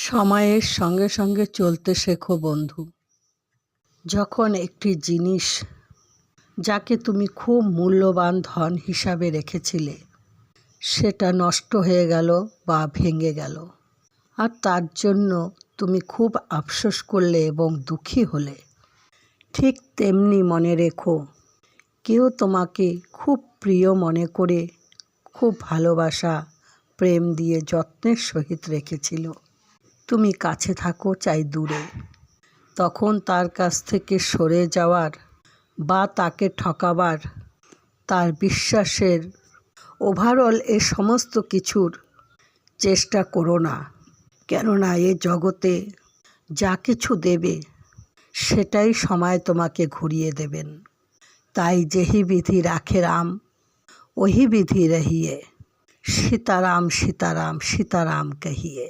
সময়ের সঙ্গে সঙ্গে চলতে শেখো বন্ধু। যখন একটি জিনিস যাকে তুমি খুব মূল্যবান ধন হিসাবে রেখেছিলে সেটা নষ্ট হয়ে গেল বা ভেঙে গেল, আর তার জন্য তুমি খুব আফসোস করলে এবং দুঃখী হলে, ঠিক তেমনি মনে রেখো কেউ তোমাকে খুব প্রিয় মনে করে খুব ভালোবাসা প্রেম দিয়ে যত্নের সহিত রেখেছিল। তুমি কাছে থাকো চাই দূরে, তখন তার কাছ থেকে সরে যাওয়ার বা তাকে ঠকাবার, তার বিশ্বাসের ওভারঅল এ সমস্ত কিছুর চেষ্টা করো না। কেননা এ জগতে যা কিছু দেবে সেটাই সময় তোমাকে ঘুরিয়ে দেবেন। তাই যেহি বিধি রাখে রাম ওহি বিধি রহিয়ে, সীতারাম সীতারাম সীতারাম কহিয়ে।